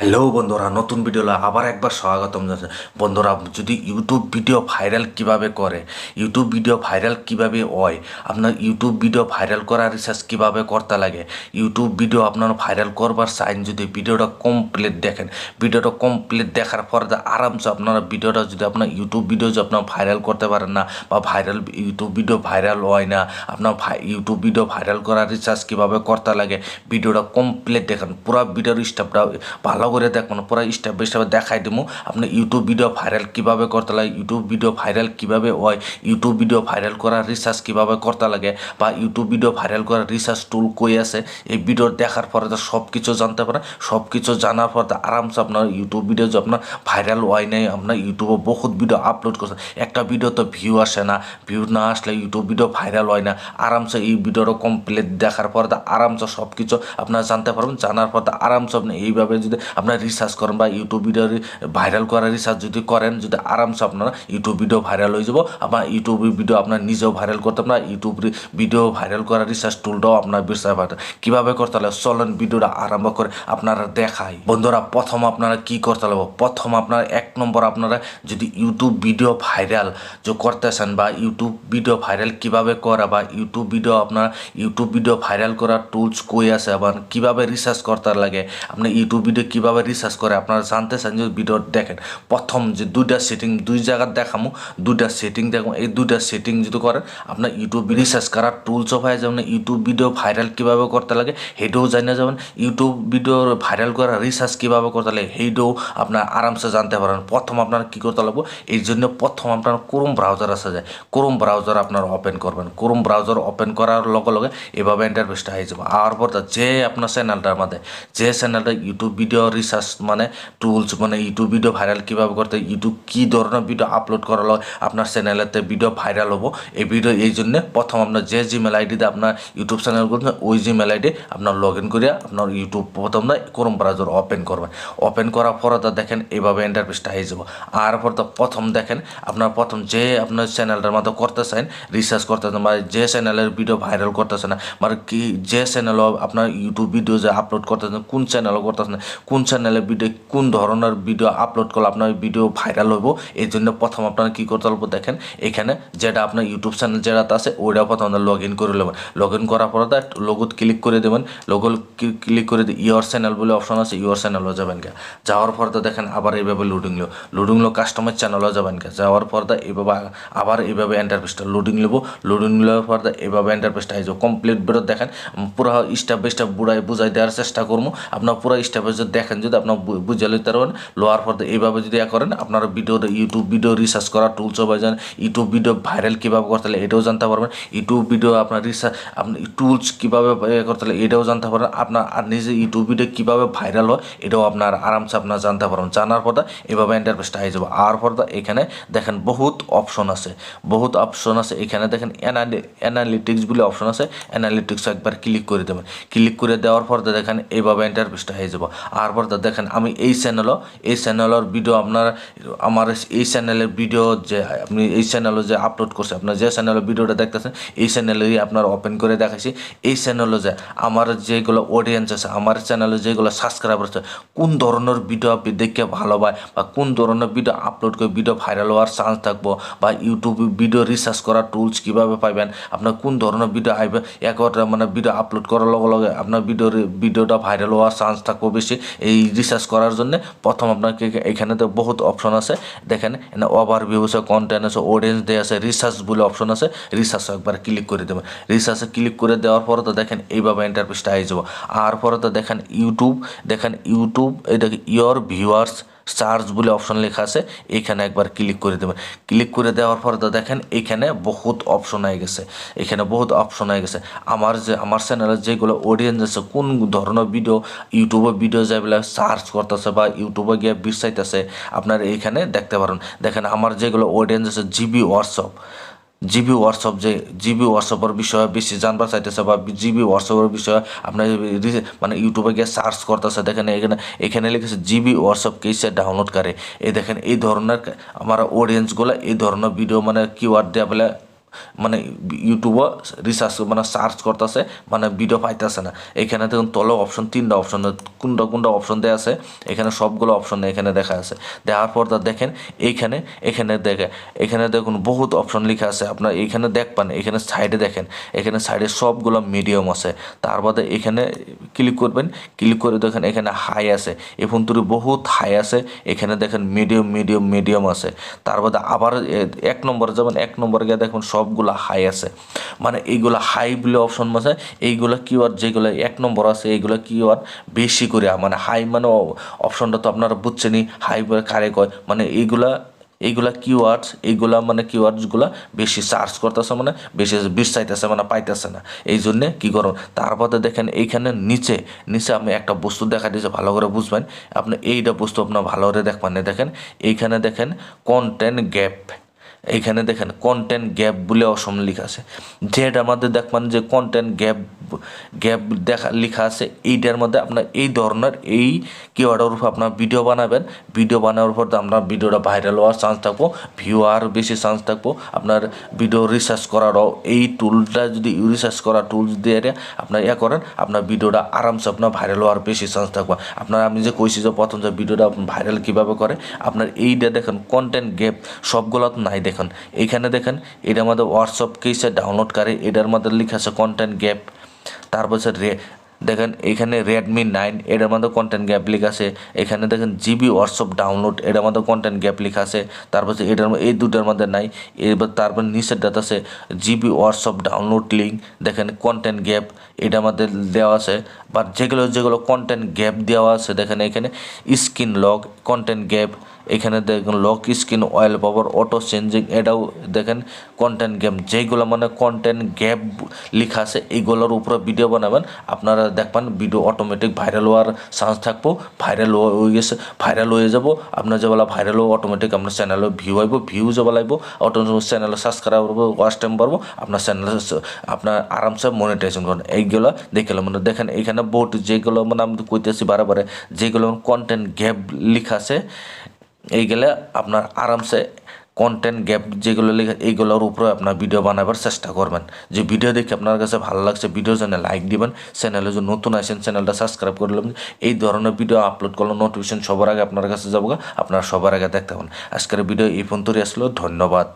Hello বন্ধুরা, নতুন video আবার একবার স্বাগতম জানাচ্ছি। বন্ধুরা, যদি ইউটিউব ভিডিও ভাইরাল কিভাবে করে, ইউটিউব ভিডিও ভাইরাল কিভাবে হয়, আপনার ইউটিউব ভিডিও ভাইরাল করার রিসার্চ কিভাবে করতে লাগে, ইউটিউব ভিডিও আপনার ভাইরাল করবার চাইন, যদি ভিডিওটা কমপ্লিট দেখেন, ভিডিওটা কমপ্লিট দেখার পর আরামসে আপনারা ভিডিওটা যদি আপনার ইউটিউব ভিডিও যদি আপনার ভাইরাল করতে পারেন না, বা ভাইরাল ইউটিউব ভিডিও ভাইরাল হয় না, আপনার ইউটিউব ভিডিও ভাইরাল করার রিসার্চ কিভাবে করতে লাগে, ভিডিওটা কমপ্লিট দেখেন, পুরো ভিডিওর স্টেপটা ভালো করে দেখুন, পুরো স্টেপ বাই স্টেপ দেখাই দেবো আপনি ইউটিউব ভিডিও ভাইরাল কিভাবে করতে লাগে, ইউটিউব ভিডিও ভাইরাল কিভাবে হয়, ইউটিউব ভিডিও ভাইরাল করার রিসার্চ কিভাবে করতে লাগে, বা ইউটিউব ভিডিও ভাইরাল করার রিসার্চ টুল কই আছে। এই ভিডিও দেখার পরে তো সব কিছু জানতে পারেন, সব কিছু জানার পর তো আরামসে আপনার ইউটিউব ভিডিও যে আপনার ভাইরাল হয় নাই, আপনার ইউটিউবে বহুত ভিডিও আপলোড করছেন, একটা ভিডিও তো ভিউ আসে না, ভিউ না আসলে ইউটিউব ভিডিও ভাইরাল হয় না। আরামসে এই ভিডিওটা কমপ্লিট দেখার পর তো আরামসে সব কিছু আপনারা জানতে পারবেন, জানার পর তো আরামসে আপনি এইভাবে যদি আপনার রিসার্চ করেন বা ইউটিউব ভিডিও ভাইরাল করার রিসার্চ যদি করেন, যদি আরামসে আপনারা ইউটিউব ভিডিও ভাইরাল হয়ে যাব। আপনার ইউটিউব ভিডিও আপনার নিজেও ভাইরাল করতে পারেন, ইউটিউব ভিডিও ভাইরাল করার রিসার্চ টুলটাও আপনার বিষয় পারেন কীভাবে করতে হবে। চলেন ভিডিওটা আরম্ভ করে আপনারা দেখাই। বন্ধুরা, প্রথম আপনারা কি করতে হবে, প্রথম আপনারা এক নম্বর আপনারা যদি ইউটিউব ভিডিও ভাইরাল যে করতেছেন, বা ইউটিউব ভিডিও ভাইরাল কিভাবে করা, বা ইউটিউব ভিডিও ভাইরাল করার টুলস কই আছে, আবার কীভাবে রিসার্চ করতে লাগে, আপনি ইউটিউব ভিডিও কীভাবে রিসার্চ করে আপনারা জানতে চান, যদি ভিডিও দেখেন। প্রথম যে দুইটা সেটিং দুই জায়গার দেখামো, দুইটা সেটিং দেখো, এই দুইটা সেটিং যদি করেন আপনার ইউটিউব রিসার্চ করার টুলসও পাই যাবেন, ইউটিউব ভিডিও ভাইরাল কীভাবে করতে লাগে সেইটাও জানিয়ে যাবেন, ইউটিউব ভিডিও ভাইরাল করার রিসার্চ কীভাবে করতে লাগে সেইটাও আপনার আরামসে জানতে পারেন। প্রথম আপনারা কী করতে লাগবে, এই জন্য প্রথম আপনার ক্রোম ব্রাউজার আসা যায়, ক্রোম ব্রাউজার আপনারা ওপেন করবেন, ক্রোম ব্রাউজার ওপেন করার লগে লগে এভাবে ইন্টারফেসটা হয়ে যাবে। আর পর যে আপনার চ্যানেলটার মধ্যে যে চ্যানেলটা ইউটিউব ভিডিও রিসার্চ মানে টুলস মানে ইউটিউব ভিডিও ভাইরাল কীভাবে করতে, ইউটিউব কী ধরনের ভিডিও আপলোড করা হয় আপনার চ্যানেলেতে ভিডিও ভাইরাল হবো, এই ভিডিও এই জন্যে প্রথম আপনার যে জিমেল আইডিতে আপনার ইউটিউব চ্যানেল করছেন, ওই জিমেল আইডি আপনার লগ ইন করিয়া আপনার ইউটিউব প্রথম ক্রোম ব্রাউজার ওপেন করবেন। ওপেন করার পরে তো দেখেন এইভাবে ইন্টারফেসটা হয়ে যাবো। আর পর তো প্রথম দেখেন আপনার প্রথম যে আপনার চ্যানেলটার মতো করতেছেন, রিসার্চ করতেছেন, বা যে চ্যানেলের ভিডিও ভাইরাল করতেছে না, মানে কি যে চ্যানেলও আপনার ইউটিউব ভিডিও যে আপলোড করতেছেন, কোন চ্যানেলও করতেছেন, কোন চ্যানেলের ভিডিও কোন ধরনের ভিডিও আপলোড করলে আপনার ভিডিও ভাইরাল হইব, এই জন্য প্রথম আপনারা কী করতে হবে দেখেন, এখানে যেটা আপনার ইউটিউব চ্যানেল যেটা আছে ওইটা প্রথম লগ ইন করে নেবেন। লগ ইন করার পরে লোগোত ক্লিক করে দেবেন, লোগো ক্লিক করে দিয়ে ইয়োর চ্যানেল বলে অপশন আছে, ইয়োর চ্যানেলও যাবেন কে। যাওয়ার পর দেখেন আবার এইভাবে লোডিং লো কাস্টমার চ্যানেলও যাবেন কে। যাওয়ার পর এইভাবে আবার এইভাবে এন্টারপ্রেসটা লোডিং নেওয়ার পর এইভাবে এন্টারপ্রেসটা হয়ে যাবে। কমপ্লিট বেরো দেখেন পুরো স্টেপ বাই স্টেপ বুঝাই দেওয়ার চেষ্টা করবো। আপনার পুরো স্টেপ বাই যদি দেখেন, যদি আপনার বুঝে লইতে পারবেন, লোয়ার পর এইভাবে যদি করেন আপনারা ইউটিউব ভিডিও রিসার্চ করার টুলসও পাই যান, ইউটিউব ভিডিও ভাইরাল কীভাবে করতে হলে এটাও জানতে পারবেন, ইউটিউব ভিডিও আপনার রিসার্চ আপনি টুলস কীভাবে করতে হলে এটাও জানতে পারবেন, আপনার আর নিজে ইউটিউব ভিডিও কীভাবে ভাইরাল হয় এটাও আপনার আরামসে আপনার জানতে পারবেন। জানার পর এভাবে ইন্টারফেসটা হয়ে যাবে। আর পর এখানে দেখেন বহুত অপশন আছে, এখানে দেখেন অ্যানালিটিক্স বলে অপশন আছে, অ্যানালিটিক্স একবার ক্লিক করে দেবেন। ক্লিক করে দেওয়ার পর দেখেন এইভাবে ইন্টারফেসটা হয়ে যাব। আর পর দেখেন আমি এই চ্যানেলের ভিডিও আমার এই চ্যানেলের ভিডিও যে আপনি এই চ্যানেলে যে আপলোড করছে, আপনার যে চ্যানেলের ভিডিওটা দেখতেছেন এই চ্যানেলেই আপনার ওপেন করে দেখাইছি। এই চ্যানেলে যে আমার যেগুলো অডিয়েন্স আছে, আমার চ্যানেলে যেগুলো সাবস্ক্রাইবার আছে, কোন ধরনের ভিডিও আপনি দেখে ভালো পায়, বা কোন ধরনের ভিডিও আপলোড করে ভিডিও ভাইরাল হওয়ার চান্স থাকবো, বা ইউটিউব ভিডিও রিসার্চ করার টুলস কীভাবে পাইবেন, আপনার কোন ধরনের ভিডিও আইবে, একটা মানে ভিডিও আপলোড করার লগে লগে আপনার ভিডিওটা ভাইরাল হওয়ার চান্স থাকবো বেশি। এই রিসার্চ করার জন্য প্রথম আপনাকে এখানে তো বহুত অপশন আছে, দেখেন ওভারভিউ আছে, কন্টেন্ট আছে, অডিয়েন্স দেওয়া আছে, রিসার্চ বলে অপশন আছে, রিসার্চ একবার ক্লিক করে দেবেন। রিসার্চে ক্লিক করে দেওয়ার পরে তো দেখেন এইভাবে ইন্টারফেসটা হয়ে যাবো। আর পরে তো দেখেন ইউটিউব এই দেখেন ইয়োর ভিউয়ার্স সার্চ বলে অপশন লেখা আছে, এখানে একবার ক্লিক করে দেবেন। ক্লিক করে দেওয়ার পরে তো দেখেন এখানে বহুত অপশন হয়ে গেছে, আমার চ্যানেলে যেগুলো অডিয়েন্স আছে, কোন ধরনের ভিডিও ইউটিউবে ভিডিও যেগুলো সার্চ করতেছে বা ইউটিউবে গিয়ে চাইতেছে, আপনার এইখানে দেখতে পারেন। দেখেন আমার যেগুলো অডিয়েন্স আছে জিবি হোয়াটসঅ্যাপের বিষয়ে বেশি জানবার চাইতেছে, বা জিবি হোয়াটসঅ্যাপের বিষয়ে আপনার মানে ইউটিউবে গিয়ে সার্চ করতেছে, দেখেন এখানে লিখেছে জিবি হোয়াটসঅ্যাপ কেসে ডাউনলোড করে। এই দেখেন এই ধরনের আমার অডিয়েন্সগুলো এই ধরনের ভিডিও মানে কিওয়ার্ড দেওয়া বলে মানে ইউটিউবও রিসার্চ মানে সার্চ করতেছে, মানে ভিডিও পাইতেছে না। এখানে দেখুন তলে অপশন 3টা অপশন, কোনটা অপশন দেওয়া আছে, এখানে সবগুলো অপশন এখানে দেখা আছে। দেওয়ার পর দেখেন এখানে দেখুন বহুত অপশন লেখা আছে। আপনার এখানে দেখবেন, এখানে সাইডে দেখেন, এখানে সাইডে সবগুলো মিডিয়াম আছে। তার বাদে এখানে ক্লিক করবেন, ক্লিক করে দেখেন এখানে হাই আছে, এখন তুই বহুত হাই আছে। এখানে দেখেন মিডিয়াম আছে। তার বাদে আবার 1 নম্বরে যাবেন, 1 নম্বরে গিয়ে দেখুন সবগুলা হাই আছে। মানে এইগুলা হাই বলে অপশন আছে। এইগুলা কিওয়ার্ড যেগুলো 1 নম্বর আছে, এইগুলা কিওয়ার্ড বেশি করে, মানে হাই মানে অপশনটা তো আপনারা বুঝছেনই, হাই বলে কারে কয়, মানে এইগুলা কিওয়ার্ডস, এইগুলা মানে কিওয়ার্ডসগুলা বেশি সার্চ করতেছে, মানে বেশি বিশ চাইতেছে, মানে পাইতেছে না। এই জন্যে কী করুন, তারপরে দেখেন এইখানে নিচে আমি একটা বস্তু দেখা দিয়েছে, ভালো করে বুঝবেন। আপনি এইটা বস্তু আপনার ভালো করে দেখবেন। দেখেন এইখানে দেখেন কন্টেন্ট গ্যাপ, এইখানে দেখেন কন্টেন্ট গ্যাপ বলে অপশন লেখা আছে। যেটার মধ্যে দেখবেন যে কন্টেন্ট গ্যাপ লেখা আছে, এইটার মধ্যে আপনার এই ধরনের এই কিওয়ার্ডের উপর আপনার ভিডিও বানাবেন। ভিডিও বানানোর পর আপনার ভিডিওটা ভাইরাল হওয়ার চান্স থাকবো, ভিউ আর বেশি চান্স থাকবো। আপনার ভিডিও রিসার্চ করারও এই টুলটা যদি রিসার্চ করা টুলস দিয়ে আপনার করেন, আপনার ভিডিওটা আরামসে আপনার ভাইরাল হওয়ার বেশি চান্স থাকবো। আপনার আমি যে কইছি যে প্রথম যে ভিডিওটা ভাইরাল কীভাবে করে, আপনার এইটা দেখেন কন্টেন্ট গ্যাপ সবগুলো নাই। দেখেন এইখানে দেখেন এটার মধ্যে হোয়াটসঅ্যাপ কেসে ডাউনলোড করে, এটার মধ্যে লেখা আছে কন্টেন্ট গ্যাপ। তারপর দেখেন এখানে রেডমি 9 এটার মধ্যে কন্টেন্ট গ্যাপ লেখা আছে। এখানে দেখেন জিবি হোয়াটসঅ্যাপ ডাউনলোড, এটার মধ্যে কন্টেন্ট গ্যাপ লেখা আছে। তারপর এই দুটার মধ্যে নাই। এবার তারপর নিচের ডাটা আছে জিবি হোয়াটসঅ্যাপ ডাউনলোড লিঙ্ক, দেখেন কন্টেন্ট গ্যাপ এটার মধ্যে দেওয়া আছে। বা যেগুলো কন্টেন্ট গ্যাপ দেওয়া আছে, দেখেন এখানে স্ক্রিন লক কন্টেন্ট গ্যাপ, এখানে দেখুন লক স্ক্রিন অয়েল পাওয়ার অটো চেঞ্জিং, এটাও দেখেন কন্টেন্ট গ্যাপ। যেগুলো মানে কন্টেন্ট গ্যাপ লেখা আছে এইগুলোর উপরে ভিডিও বানাবেন, আপনারা দেখবেন ভিডিও অটোমেটিক ভাইরাল হওয়ার চান্স থাকবো। ভাইরাল হয়ে যাব। আপনার যেবেলা ভাইরাল হবো অটোমেটিক আপনার চ্যানেলে ভিউ আইব, ভিউ যাবো লাগবো, অটোমেটিক চ্যানেলে সাবস্ক্রাইব করবো, ওয়াচ টাইম পারবো, আপনার চ্যানেলে আপনার আরামসে মনিটাইজেশন করুন। এইগুলো দেখলাম মানে দেখেন এখানে বোর্ড যেগুলো মানে আমি কইতেছি বারে যেগুলো কন্টেন্ট গ্যাপ লেখা আছে, এইগুলো আপনার আরামসে কন্টেন্ট গ্যাপ যেগুলো লেখা এইগুলোর উপরে আপনার ভিডিও বানাবার চেষ্টা করবেন। যে ভিডিও দেখে আপনার কাছে ভালো লাগছে, ভিডিওর জন্য লাইক দিবেন, চ্যানেলে যদি নতুন আসেন চ্যানেলটা সাবস্ক্রাইব করে নেবেন। এই ধরনের ভিডিও আপলোড করলে নোটিফিকেশন সবার আগে আপনার কাছে যাবো, আপনারা সবার আগে দেখতে পাবেন। আজকের ভিডিও এই পর্যন্তই আসলো, ধন্যবাদ।